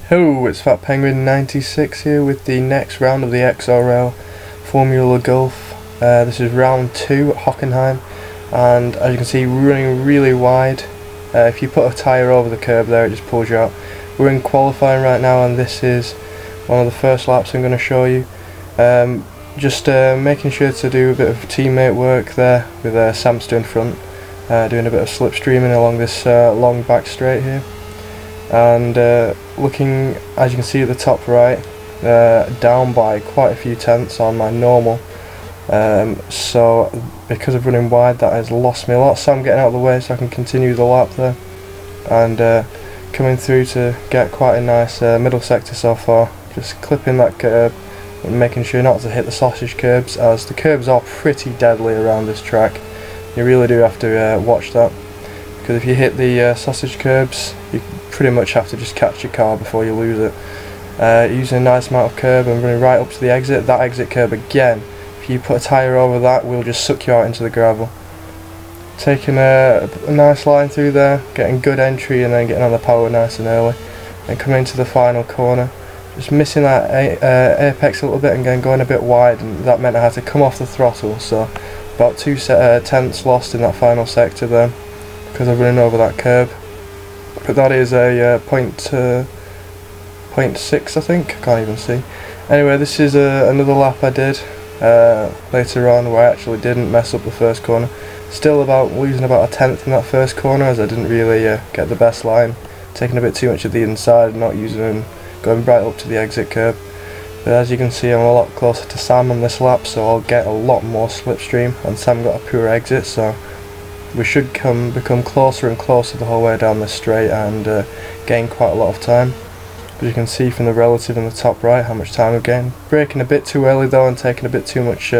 Hello, it's Fat Penguin 96 here with the next round of the XRL Formula Gulf. This is round 2 at Hockenheim, and as you can see, running really wide. If you put a tyre over the curb there, it just pulls you out. We're in qualifying right now, and this is one of the first laps I'm going to show you. Just making sure to do a bit of teammate work there with Sam in front, doing a bit of slipstreaming along this long back straight here. And looking, as you can see at the top right, down by quite a few tenths on my normal, so because of running wide that has lost me a lot. So I'm getting out of the way so I can continue the lap there, and coming through to get quite a nice middle sector so far, just clipping that curb and making sure not to hit the sausage curbs, as the curbs are pretty deadly around this track. You really do have to watch that, because if you hit the sausage curbs, you pretty much have to just catch your car before you lose it. Using a nice amount of curb and running right up to the exit. That exit curb again, if you put a tyre over that, will just suck you out into the gravel. Taking a nice line through there, getting good entry and then getting on the power nice and early. And coming into the final corner, just missing that apex a little bit and then going a bit wide, and that meant I had to come off the throttle, so about 2 tenths lost in that final sector there because of running over that curb. But that is a 0.6, I think, I can't even see. Anyway, this is another lap I did later on where I actually didn't mess up the first corner. Still losing about a tenth in that first corner, as I didn't really get the best line, taking a bit too much of the inside, not using and going right up to the exit curb. But as you can see, I'm a lot closer to Sam on this lap, so I'll get a lot more slipstream, and Sam got a poor exit, so we should become closer and closer the whole way down this straight and gain quite a lot of time. But you can see from the relative in the top right how much time we've gained. Braking a bit too early though, and taking a bit too much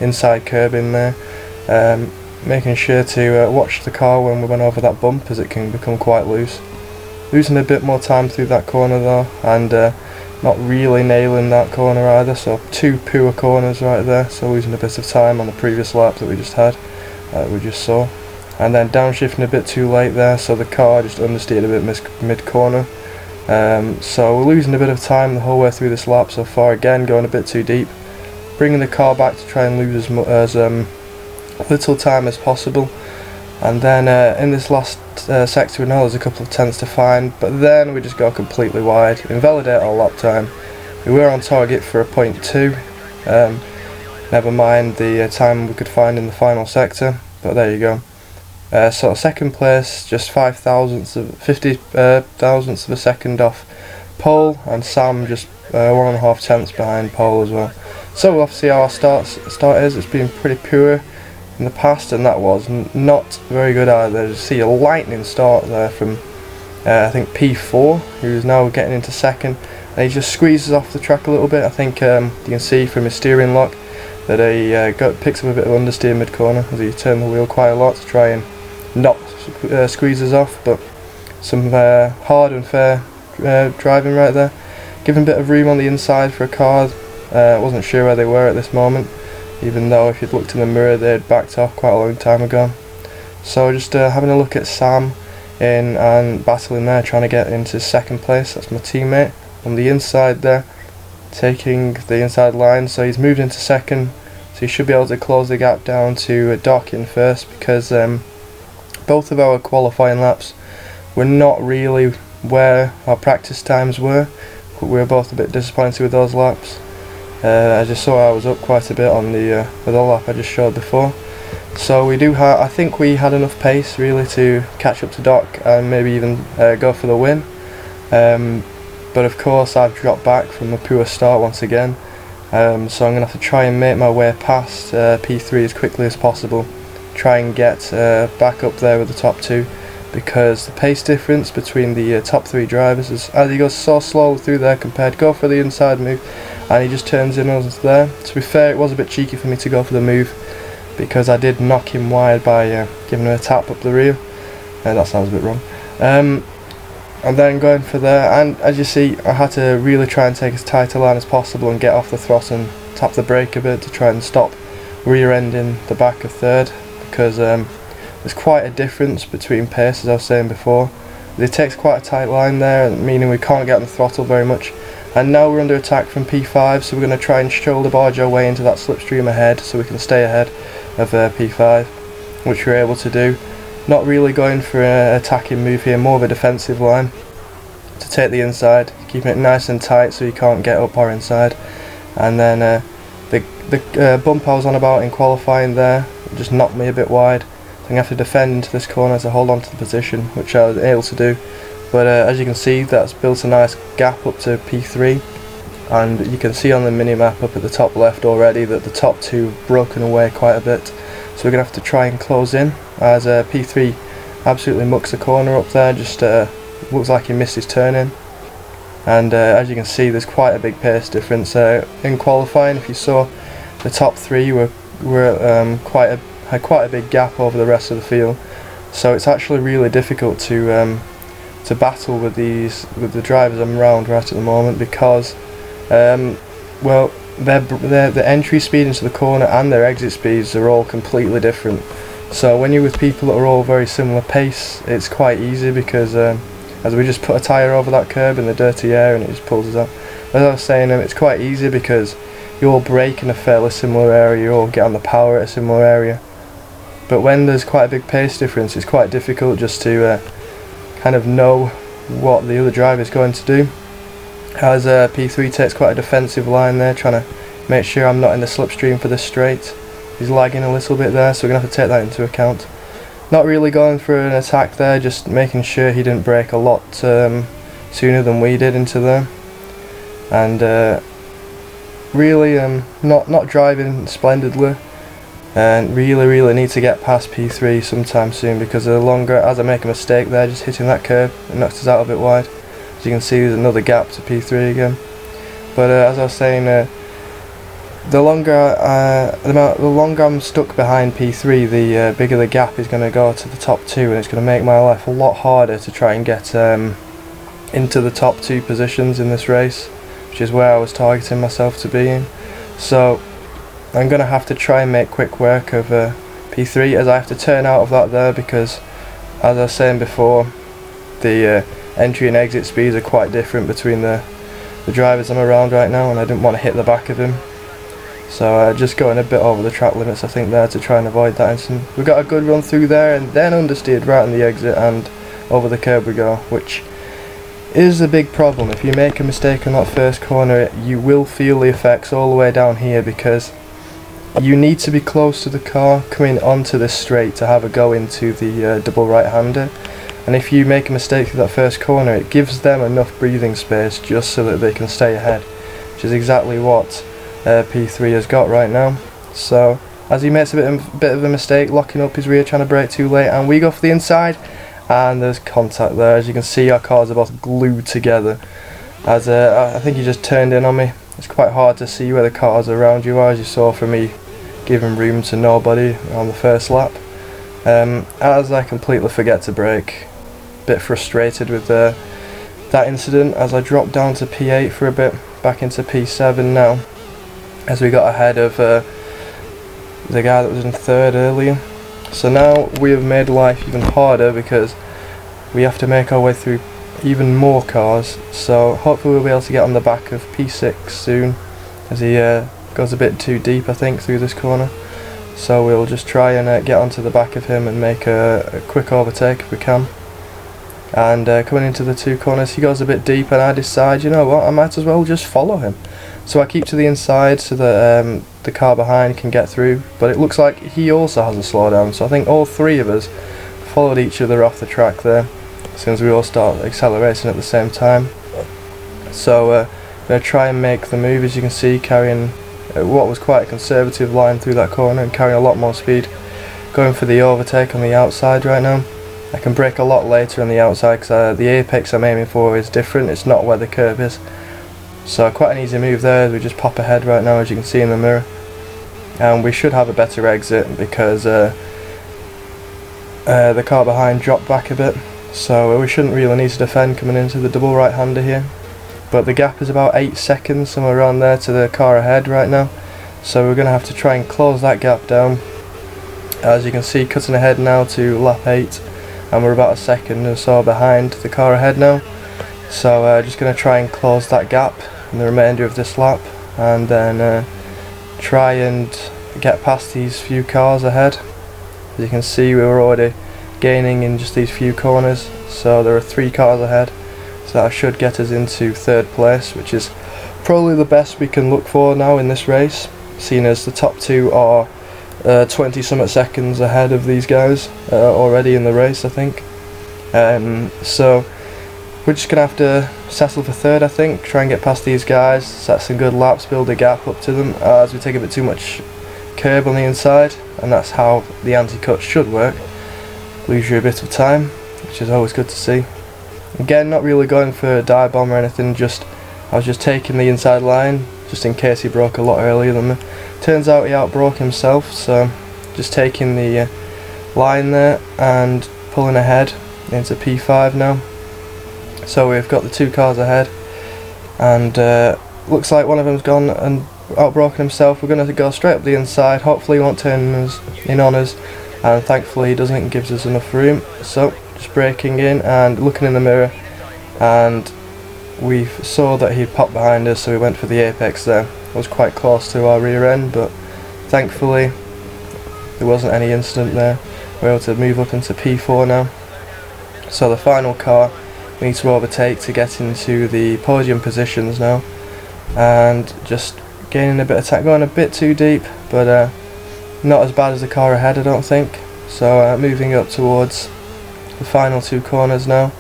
inside curb in there. Making sure to watch the car when we went over that bump, as it can become quite loose. Losing a bit more time through that corner though, and not really nailing that corner either, so 2 poor corners right there, so losing a bit of time on the previous lap that we just had, we just saw. And then downshifting a bit too late there, so the car just understeered a bit mid-corner. So we're losing a bit of time the whole way through this lap so far, again going a bit too deep. Bringing the car back to try and lose as little time as possible. And then in this last sector we know there's a couple of tenths to find, but then we just go completely wide, invalidate our lap time. We were on target for a 0.2, never mind the time we could find in the final sector, but there you go. So second place, just 50 thousandths of a second off pole, and Sam just 1.5 tenths behind pole as well. So we'll have to see how our start is. It's been pretty poor in the past, and that was not very good either. You see a lightning start there from I think P4, who's now getting into second, and he just squeezes off the track a little bit. I think you can see from his steering lock that he picks up a bit of understeer mid-corner as he turned the wheel quite a lot to try and not squeeze us off, but some hard and fair driving right there. Giving a bit of room on the inside for a car. Wasn't sure where they were at this moment, even though if you'd looked in the mirror they had backed off quite a long time ago. So just having a look at Sam in and battling there, trying to get into second place. That's my teammate on the inside there, taking the inside line, so he's moved into second, so he should be able to close the gap down to Doc in first, because both of our qualifying laps were not really where our practice times were. We were both a bit disappointed with those laps. I just saw I was up quite a bit on the lap I just showed before. So we do I think we had enough pace really to catch up to Doc and maybe even go for the win. But of course I've dropped back from a poor start once again. So I'm going to have to try and make my way past P3 as quickly as possible. Try and get back up there with the top 2, because the pace difference between the top 3 drivers is, as he goes so slow through there compared, go for the inside move and he just turns in us there. To be fair, it was a bit cheeky for me to go for the move, because I did knock him wide by giving him a tap up the rear, and that sounds a bit wrong. And then going for there, and as you see I had to really try and take as tight a line as possible and get off the throttle and tap the brake a bit to try and stop rear-ending the back of third, because there's quite a difference between pace, as I was saying before. It takes quite a tight line there, meaning we can't get on the throttle very much. And now we're under attack from P5, so we're going to try and shoulder barge our way into that slipstream ahead so we can stay ahead of P5, which we're able to do. Not really going for an attacking move here, more of a defensive line to take the inside, keeping it nice and tight so you can't get up or inside. And then the bump I was on about in qualifying there just knocked me a bit wide. I'm going to have to defend into this corner to hold on to the position, which I was able to do. But as you can see, that's built a nice gap up to P3, and you can see on the mini-map up at the top left already that the top two have broken away quite a bit. So we're going to have to try and close in, as P3 absolutely mucks the corner up there, just looks like he missed his turn in. And as you can see, there's quite a big pace difference. In qualifying, if you saw, the top three had quite a big gap over the rest of the field. So it's actually really difficult to battle with the drivers I'm around right at the moment, because well, their entry speed into the corner and their exit speeds are all completely different. So when you're with people that are all very similar pace, it's quite easy, because as we just put a tyre over that curb in the dirty air and it just pulls us out. As I was saying, it's quite easy because you all brake in a fairly similar area, you all get on the power at a similar area. But when there's quite a big pace difference, it's quite difficult just to kind of know what the other driver is going to do. As P3 takes quite a defensive line there, trying to make sure I'm not in the slipstream for this straight. He's lagging a little bit there, so we're going to have to take that into account. Not really going for an attack there, just making sure he didn't brake a lot sooner than we did into there. And really not driving splendidly, and really need to get past P3 sometime soon, because the longer, as I make a mistake there, just hitting that curb, it knocks us out a bit wide. As you can see, there's another gap to P3 again. But as I was saying, the longer I'm stuck behind P3, the bigger the gap is going to go to the top two, and it's going to make my life a lot harder to try and get into the top two positions in this race, which is where I was targeting myself to be in. So I'm going to have to try and make quick work of P3, as I have to turn out of that there, because as I was saying before, the entry and exit speeds are quite different between the drivers I'm around right now, and I didn't want to hit the back of him. So just going a bit over the track limits I think there to try and avoid that incident. We got a good run through there, and then understeered right on the exit, and over the curb we go, which is a big problem. If you make a mistake on that first corner, you will feel the effects all the way down here, because you need to be close to the car coming onto this straight to have a go into the double right-hander. And if you make a mistake through that first corner, it gives them enough breathing space just so that they can stay ahead, which is exactly what P3 has got right now. So as he makes a bit of a mistake, locking up his rear, trying to brake too late, and we go for the inside, and there's contact there. As you can see, our cars are both glued together. As I think he just turned in on me. It's quite hard to see where the cars around you are, as you saw from me giving room to nobody on the first lap. As I completely forget to brake. Bit frustrated with that incident, as I dropped down to P8 for a bit, back into P7 now, as we got ahead of the guy that was in third earlier. So now we have made life even harder, because we have to make our way through even more cars. So hopefully we'll be able to get on the back of P6 soon, as he goes a bit too deep I think through this corner. So we'll just try and get onto the back of him and make a quick overtake if we can. And coming into the two corners, he goes a bit deep, and I decide, you know what, I might as well just follow him. So I keep to the inside so that the car behind can get through, but it looks like he also has a slowdown, so I think all three of us followed each other off the track there, as soon as we all start accelerating at the same time. So I'm going to try and make the move, as you can see, carrying what was quite a conservative line through that corner and carrying a lot more speed, going for the overtake on the outside right now. I can brake a lot later on the outside, because the apex I'm aiming for is different, it's not where the curb is. So quite an easy move there, as we just pop ahead right now, as you can see in the mirror. And we should have a better exit, because the car behind dropped back a bit, so we shouldn't really need to defend coming into the double right-hander here. But the gap is about 8 seconds, somewhere around there, to the car ahead right now. So we're going to have to try and close that gap down. As you can see, cutting ahead now to lap 8. and we're about a second or so behind the car ahead now. So just going to try and close that gap in the remainder of this lap, and then try and get past these few cars ahead. As you can see, we were already gaining in just these few corners, so there are 3 cars ahead, so that should get us into 3rd place, which is probably the best we can look for now in this race, seeing as the top 2 are 20 something seconds ahead of these guys already in the race, I think. So we're just going to have to settle for 3rd, I think, try and get past these guys, set some good laps, build a gap up to them, as we take a bit too much curb on the inside, and that's how the anti-cut should work. Lose you a bit of time, which is always good to see. Again, not really going for a dive bomb or anything, I was just taking the inside line just in case he broke a lot earlier than me. Turns out he outbroke himself, so just taking the line there and pulling ahead into P5 now. So we've got the 2 cars ahead, and looks like one of them's gone and outbroken himself. We're going to go straight up the inside, hopefully he won't turn in on us, and thankfully he doesn't, it gives us enough room. So just braking in and looking in the mirror, and we saw that he'd popped behind us, so we went for the apex there. It was quite close to our rear end, but thankfully there wasn't any incident there. We're able to move up into P4 now. So the final car we need to overtake to get into the podium positions now, and just gaining a bit of time, going a bit too deep, but not as bad as the car ahead, I don't think. So moving up towards the final 2 corners now,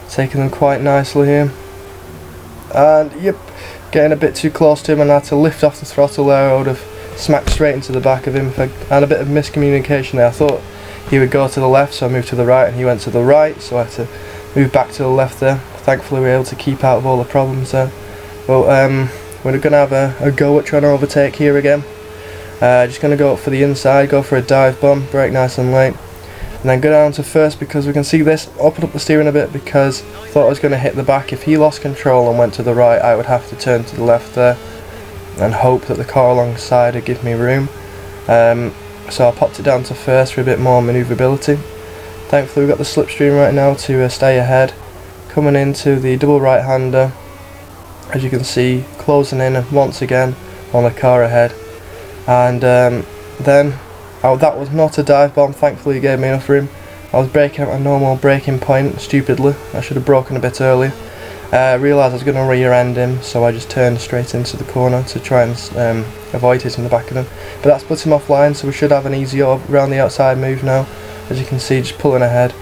taking them quite nicely here, and yep, getting a bit too close to him, and I had to lift off the throttle there. I would have smacked straight into the back of him. I had a bit of miscommunication there. I thought he would go to the left, so I moved to the right, and he went to the right, so I had to move back to the left there. Thankfully we were able to keep out of all the problems there. But we're going to have a go at trying to overtake here again. Just going to go up for the inside, go for a dive bomb, brake nice and late, and then go down to first, because we can see this, open up the steering a bit, because I thought I was going to hit the back. If he lost control and went to the right, I would have to turn to the left there and hope that the car alongside would give me room. So I popped it down to first for a bit more manoeuvrability. Thankfully we've got the slipstream right now to stay ahead. Coming into the double right-hander, as you can see, closing in once again on the car ahead. And then, that was not a dive bomb, thankfully it gave me enough room. I was braking at my normal braking point, stupidly. I should have broken a bit earlier. Realised I was going to rear end him, so I just turned straight into the corner to try and avoid hitting the back of him. But that's put him offline, so we should have an easy around the outside move now. As you can see, just pulling ahead.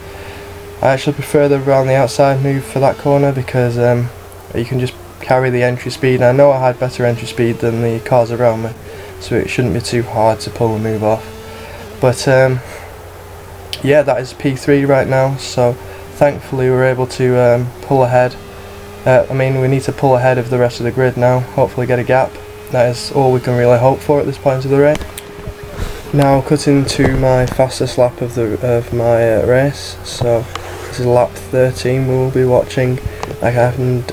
I actually prefer the around the outside move for that corner, because you can just carry the entry speed. And I know I had better entry speed than the cars around me, so it shouldn't be too hard to pull the move off. But yeah, that is P3 right now, so thankfully we're able to pull ahead. I mean, we need to pull ahead of the rest of the grid now, hopefully get a gap. That is all we can really hope for at this point of the race. Now cutting to my fastest lap of my race, so this is lap 13 we will be watching. Like happened,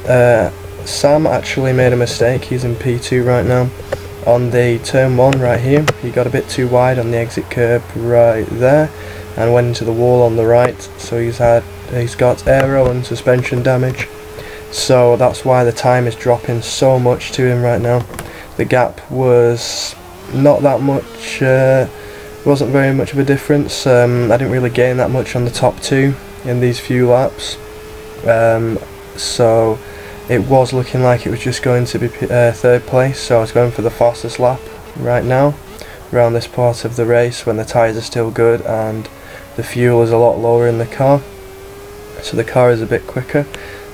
Sam actually made a mistake. He's in P2 right now. On the turn 1 right here, he got a bit too wide on the exit curb right there and went into the wall on the right, so he's got aero and suspension damage. So that's why the time is dropping so much to him right now. The gap was not that much, wasn't very much of a difference. I didn't really gain that much on the top 2 in these few laps, so it was looking like it was just going to be 3rd place, so I was going for the fastest lap right now around this part of the race when the tyres are still good and the fuel is a lot lower in the car, so the car is a bit quicker.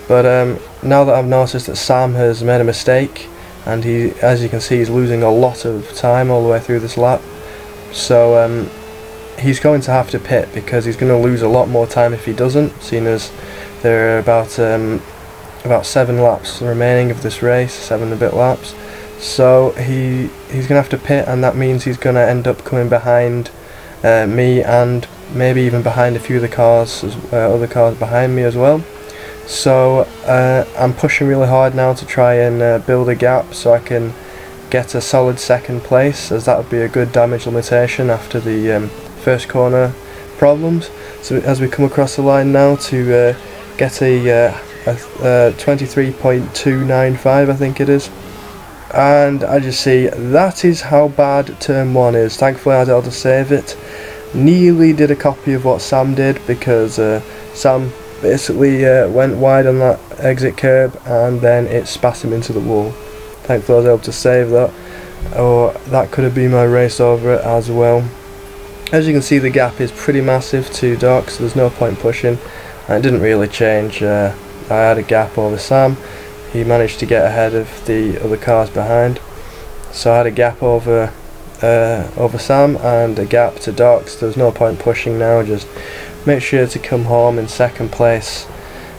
But now that I've noticed that Sam has made a mistake, and he, as you can see, he's losing a lot of time all the way through this lap, so he's going to have to pit, because he's going to lose a lot more time if he doesn't, seeing as there are about 7 laps remaining of this race, 7 and a bit laps. So he's going to have to pit, and that means he's going to end up coming behind me, and maybe even behind a few of the cars, other cars behind me as well. So I'm pushing really hard now to try and build a gap so I can get a solid 2nd place, as that would be a good damage limitation after the first corner problems. So as we come across the line now to get a 23.295, I think it is. And as you see, that is how bad turn 1 is. Thankfully I was able to save it. Nearly did a copy of what Sam did, because Sam basically went wide on that exit curb and then it spat him into the wall. Thankfully I was able to save that, or that could have been my race over it as well. As you can see, the gap is pretty massive to Doc, so there's no point pushing, and it didn't really change. I had a gap over Sam. He managed to get ahead of the other cars behind, so I had a gap over Sam and a gap to Doc, so there's no point pushing now. Just make sure to come home in second place.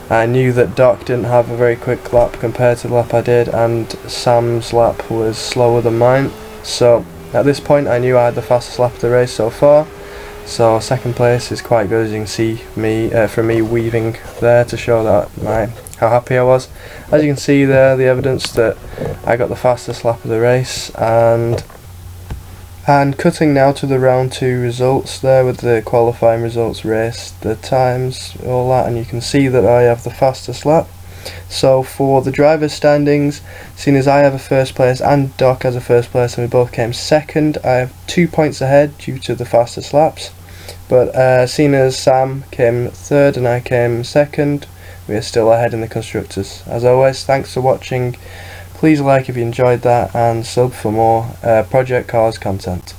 I knew that Doc didn't have a very quick lap compared to the lap I did, and Sam's lap was slower than mine, so at this point I knew I had the fastest lap of the race so far. So second place is quite good, as you can see from me weaving there to show that how happy I was. As you can see there, the evidence that I got the fastest lap of the race. And cutting now to the round 2 results there, with the qualifying results, race, the times, all that, and you can see that I have the fastest lap. So for the drivers' standings, seeing as I have a first place and Doc has a first place and we both came second, I have 2 points ahead due to the fastest laps. But seeing as Sam came third and I came second, we are still ahead in the constructors. As always, thanks for watching. Please like if you enjoyed that, and sub for more Project Cars content.